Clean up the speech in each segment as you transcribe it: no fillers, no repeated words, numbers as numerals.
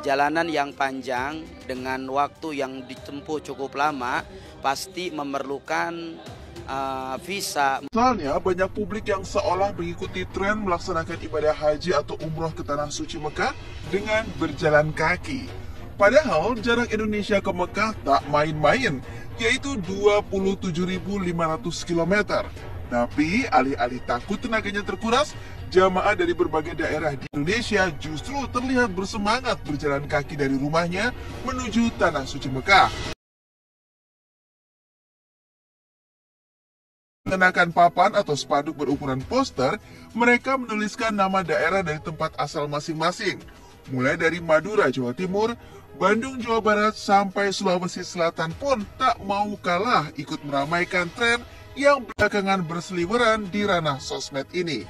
perjalanan yang panjang dengan waktu yang ditempuh cukup lama pasti memerlukan visa. Misalnya, banyak publik yang seolah mengikuti tren melaksanakan ibadah haji atau umroh ke Tanah Suci Mekah dengan berjalan kaki. Padahal jarak Indonesia ke Mekah tak main-main, yaitu 27.500 km. Tapi alih-alih takut tenaganya terkuras, jamaah dari berbagai daerah di Indonesia justru terlihat bersemangat berjalan kaki dari rumahnya menuju Tanah Suci Mekah. Mengenakan papan atau spanduk berukuran poster, mereka menuliskan nama daerah dari tempat asal masing-masing. Mulai dari Madura, Jawa Timur, Bandung, Jawa Barat, sampai Sulawesi Selatan pun tak mau kalah ikut meramaikan tren yang belakangan berseliweran di ranah sosmed ini.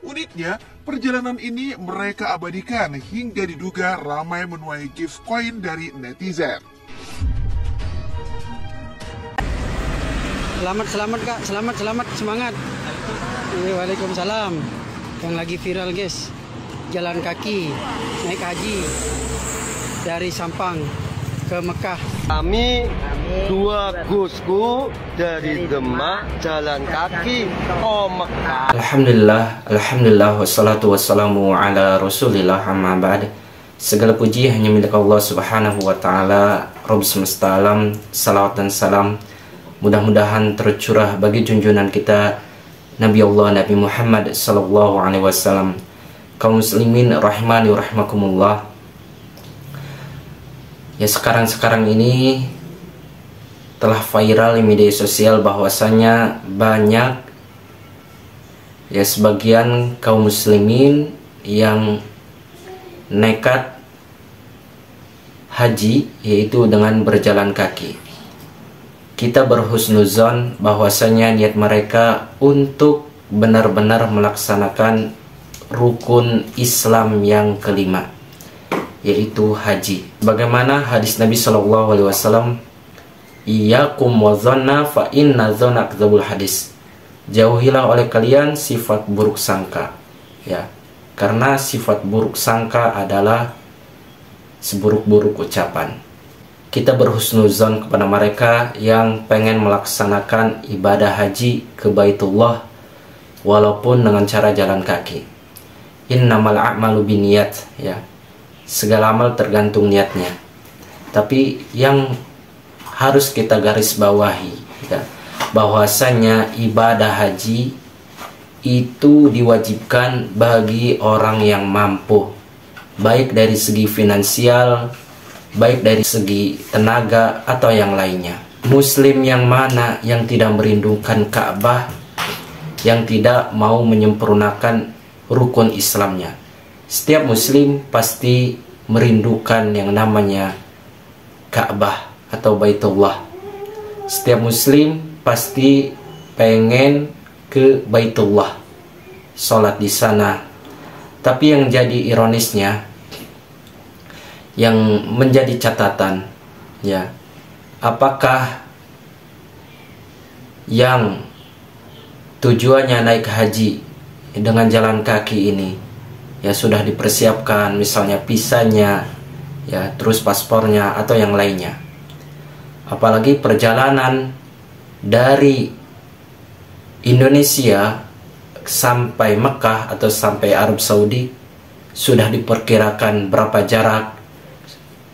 Uniknya, perjalanan ini mereka abadikan hingga diduga ramai menuai gift coin dari netizen. Selamat Kak, selamat, semangat. Waalaikumsalam. Yang lagi viral guys, jalan kaki, naik haji dari Sampang ke Mekah. Kami dua gusku dari Demak jalan kaki ke Mekah. Alhamdulillah, wassalatu wassalamu ala rasulillah, amma ba'd. Segala puji hanya milik Allah subhanahu wa ta'ala, Rabb semesta alam. Salawat dan salam mudah-mudahan tercurah bagi junjungan kita Nabi Allah Nabi Muhammad sallallahu alaihi wasallam. Kaum muslimin rahimani wa rahimakumullah. Ya, sekarang ini telah viral di media sosial bahwasanya banyak ya sebagian kaum muslimin yang nekat haji, yaitu dengan berjalan kaki. Kita berhusnuzon bahwasanya niat mereka untuk benar-benar melaksanakan rukun Islam yang kelima, yaitu haji. Bagaimana hadis Nabi Shallallahu Alaihi Wasallam, "Iyyakum wa dzanna fa inna dzanna akdzabul hadis." Jauhilah oleh kalian sifat buruk sangka, ya, karena sifat buruk sangka adalah seburuk-buruk ucapan. Kita berhusnuzon kepada mereka yang pengen melaksanakan ibadah haji ke Baitullah walaupun dengan cara jalan kaki. Innamal a'malu binniyat, ya. Segala amal tergantung niatnya. Tapi yang harus kita garis bawahi, ya, bahwasanya ibadah haji itu diwajibkan bagi orang yang mampu, baik dari segi finansial, baik dari segi tenaga atau yang lainnya. Muslim yang mana yang tidak merindukan Ka'bah, yang tidak mau menyempurnakan rukun Islamnya? Setiap muslim pasti merindukan yang namanya Ka'bah atau Baitullah. Setiap muslim pasti pengen ke Baitullah, sholat di sana. Tapi yang jadi ironisnya, yang menjadi catatan, ya, apakah yang tujuannya naik haji dengan jalan kaki ini ya sudah dipersiapkan, misalnya visanya, ya, terus paspornya atau yang lainnya? Apalagi perjalanan dari Indonesia sampai Mekah atau sampai Arab Saudi sudah diperkirakan berapa jarak,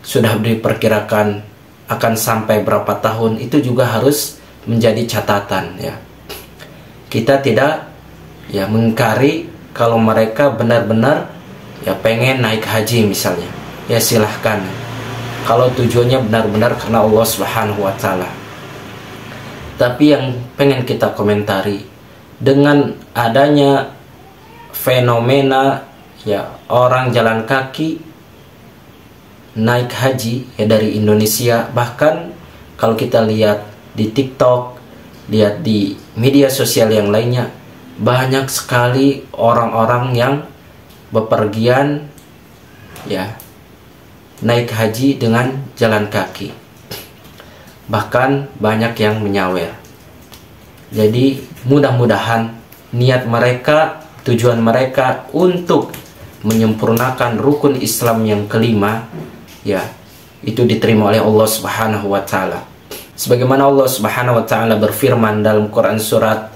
sudah diperkirakan akan sampai berapa tahun. Itu juga harus menjadi catatan, ya. Kita tidak ya mengingkari kalau mereka benar-benar ya pengen naik haji misalnya, ya silahkan, kalau tujuannya benar-benar karena Allah Subhanahu wa ta'ala. Tapi yang pengen kita komentari, dengan adanya fenomena ya orang jalan kaki naik haji ya dari Indonesia, bahkan kalau kita lihat di TikTok, lihat di media sosial yang lainnya, banyak sekali orang-orang yang bepergian ya naik haji dengan jalan kaki. Bahkan banyak yang menyawer. Jadi mudah-mudahan niat mereka, tujuan mereka untuk menyempurnakan rukun Islam yang kelima ya itu diterima oleh Allah Subhanahu wa taala. Sebagaimana Allah Subhanahu wa taala berfirman dalam Quran surat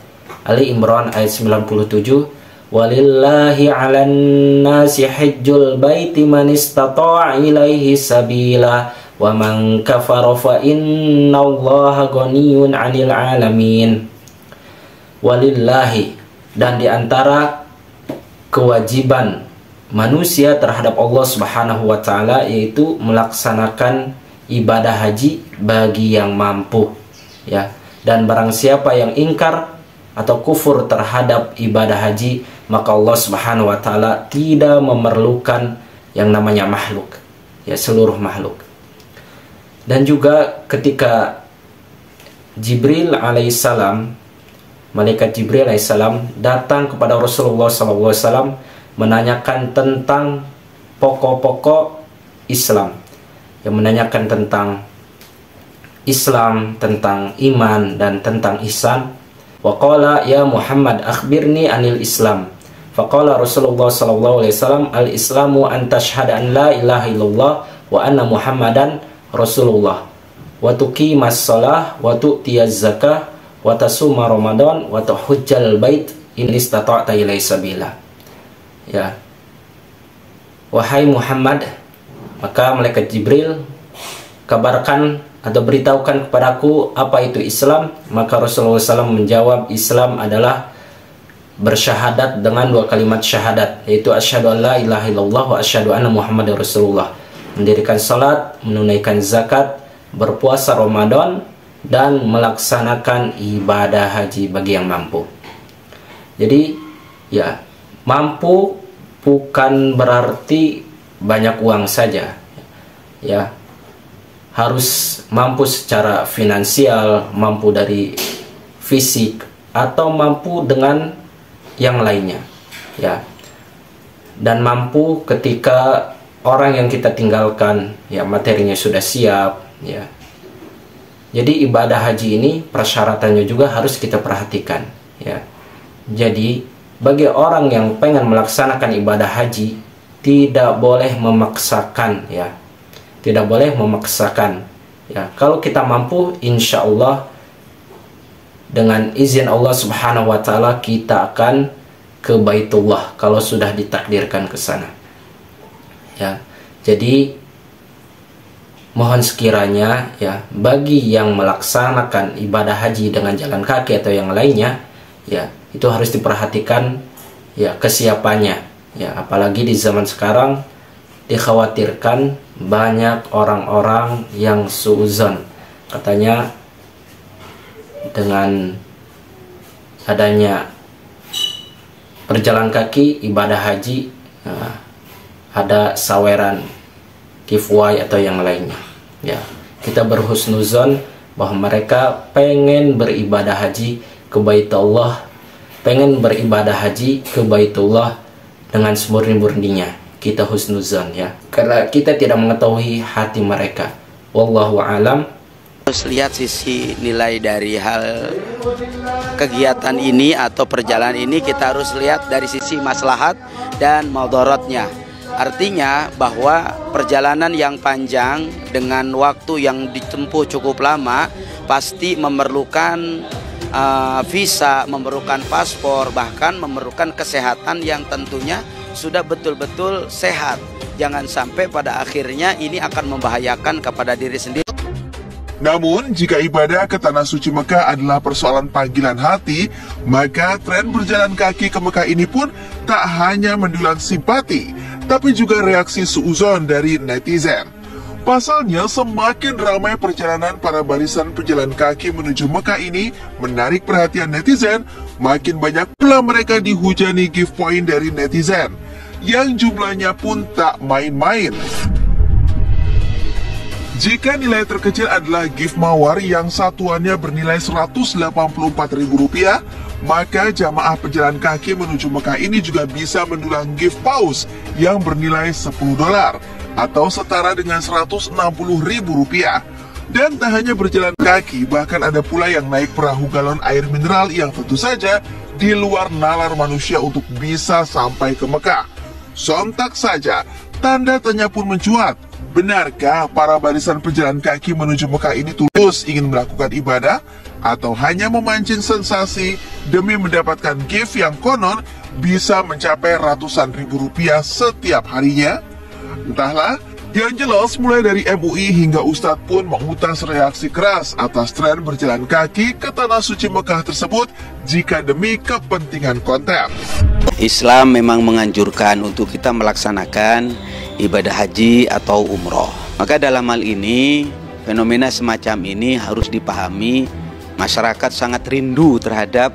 Ali Imran ayat 97, walillahi 'alan nasi hajjul baiti man istata'a ilaihi sabila wa man kafara fa innallaha ghaniyyun 'anil 'alamin. Walillahi, dan diantara kewajiban manusia terhadap Allah Subhanahu wa taala yaitu melaksanakan ibadah haji bagi yang mampu, ya. Dan barang siapa yang ingkar atau kufur terhadap ibadah haji, maka Allah Subhanahu wa taala tidak memerlukan yang namanya makhluk, ya, seluruh makhluk. Dan juga ketika Jibril alaihissalam, malaikat Jibril alaihissalam datang kepada Rasulullah SAW menanyakan tentang pokok-pokok Islam, yang menanyakan tentang Islam, tentang iman, dan tentang ihsan. Waqala ya Muhammad akhbirni anil Islam. Faqala Rasulullah sallallahu alaihi wasallam al-Islamu an tashhada an la ilaha illallah wa anna Muhammadan Rasulullah wa tuqimas shalah wa tu'tiyaz zakah wa tasuma Ramadan wa tahujjal bait in istata'ta ilaihi sabila. Ya. Wahai Muhammad, maka malaikat Jibril kabarkan atau beritahukan kepadaku apa itu Islam. Maka Rasulullah SAW menjawab, Islam adalah bersyahadat dengan dua kalimat syahadat, yaitu asyhadu an la ilaha illallah wa asyhadu anna Muhammadar Rasulullah, mendirikan salat, menunaikan zakat, berpuasa Ramadan, dan melaksanakan ibadah haji bagi yang mampu. Jadi ya, mampu bukan berarti banyak uang saja, ya. Harus mampu secara finansial, mampu dari fisik, atau mampu dengan yang lainnya, ya. Dan mampu ketika orang yang kita tinggalkan, ya, materinya sudah siap, ya. Jadi ibadah haji ini persyaratannya juga harus kita perhatikan, ya. Jadi bagi orang yang pengen melaksanakan ibadah haji, tidak boleh memaksakan, ya. Tidak boleh memaksakan, ya. Kalau kita mampu, insya Allah dengan izin Allah Subhanahu wa taala kita akan ke Baitullah kalau sudah ditakdirkan ke sana, ya. Jadi mohon sekiranya, ya, bagi yang melaksanakan ibadah haji dengan jalan kaki atau yang lainnya, ya, itu harus diperhatikan, ya, kesiapannya, ya. Apalagi di zaman sekarang dikhawatirkan banyak orang-orang yang suuzon, katanya dengan adanya perjalan kaki ibadah haji, ada saweran, giveaway atau yang lainnya, ya. Kita berhusnuzon bahwa mereka pengen beribadah haji ke Baitullah, pengen beribadah haji ke Baitullah dengan semurni-murninya. Kita husnuzon, ya, karena kita tidak mengetahui hati mereka. Wallahu alam. Harus lihat sisi nilai dari hal kegiatan ini atau perjalanan ini, kita harus lihat dari sisi maslahat dan madaratnya. Artinya bahwa perjalanan yang panjang dengan waktu yang ditempuh cukup lama pasti memerlukan visa, memerlukan paspor, bahkan memerlukan kesehatan yang tentunya sudah betul-betul sehat. Jangan sampai pada akhirnya ini akan membahayakan kepada diri sendiri. Namun, jika ibadah ke Tanah Suci Mekah adalah persoalan panggilan hati, maka tren berjalan kaki ke Mekah ini pun tak hanya mendulang simpati, tapi juga reaksi suuzon dari netizen. Pasalnya, semakin ramai perjalanan para barisan pejalan kaki menuju Mekah ini menarik perhatian netizen, makin banyak pula mereka dihujani gift point dari netizen, yang jumlahnya pun tak main-main. Jika nilai terkecil adalah gift mawar yang satuannya bernilai Rp184.000, maka jamaah pejalan kaki menuju Mekah ini juga bisa mendulang gift paus yang bernilai $10 atau setara dengan Rp160.000. Dan tak hanya berjalan kaki, bahkan ada pula yang naik perahu galon air mineral yang tentu saja di luar nalar manusia untuk bisa sampai ke Mekah. Sontak saja, tanda tanya pun mencuat. Benarkah para barisan pejalan kaki menuju Mekah ini tulus ingin melakukan ibadah atau hanya memancing sensasi demi mendapatkan gift yang konon bisa mencapai ratusan ribu rupiah setiap harinya? Entahlah, yang jelas mulai dari MUI hingga Ustadz pun mengutas reaksi keras atas tren berjalan kaki ke Tanah Suci Mekah tersebut jika demi kepentingan konten. Islam memang menganjurkan untuk kita melaksanakan ibadah haji atau umroh. Maka dalam hal ini, fenomena semacam ini harus dipahami. Masyarakat sangat rindu terhadap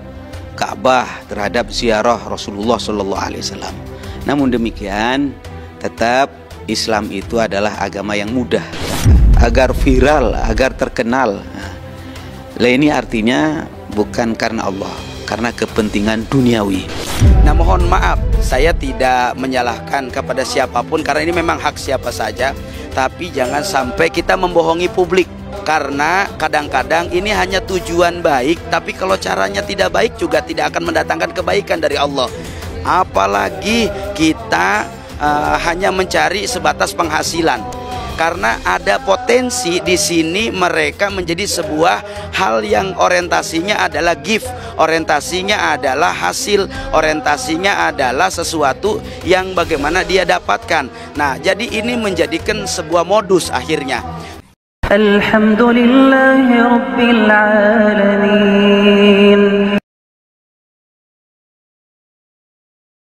Ka'bah, terhadap ziarah Rasulullah SAW. Namun demikian, tetap Islam itu adalah agama yang mudah, agar viral, agar terkenal. Nah, ini artinya bukan karena Allah, karena kepentingan duniawi. Nah, mohon maaf, saya tidak menyalahkan kepada siapapun karena ini memang hak siapa saja. Tapi jangan sampai kita membohongi publik, karena kadang-kadang ini hanya tujuan baik, tapi kalau caranya tidak baik juga tidak akan mendatangkan kebaikan dari Allah. Apalagi kita hanya mencari sebatas penghasilan. Karena ada potensi di sini mereka menjadi sebuah hal yang orientasinya adalah gift, orientasinya adalah hasil, orientasinya adalah sesuatu yang bagaimana dia dapatkan. Nah, jadi ini menjadikan sebuah modus akhirnya. Alhamdulillahirabbil alamin.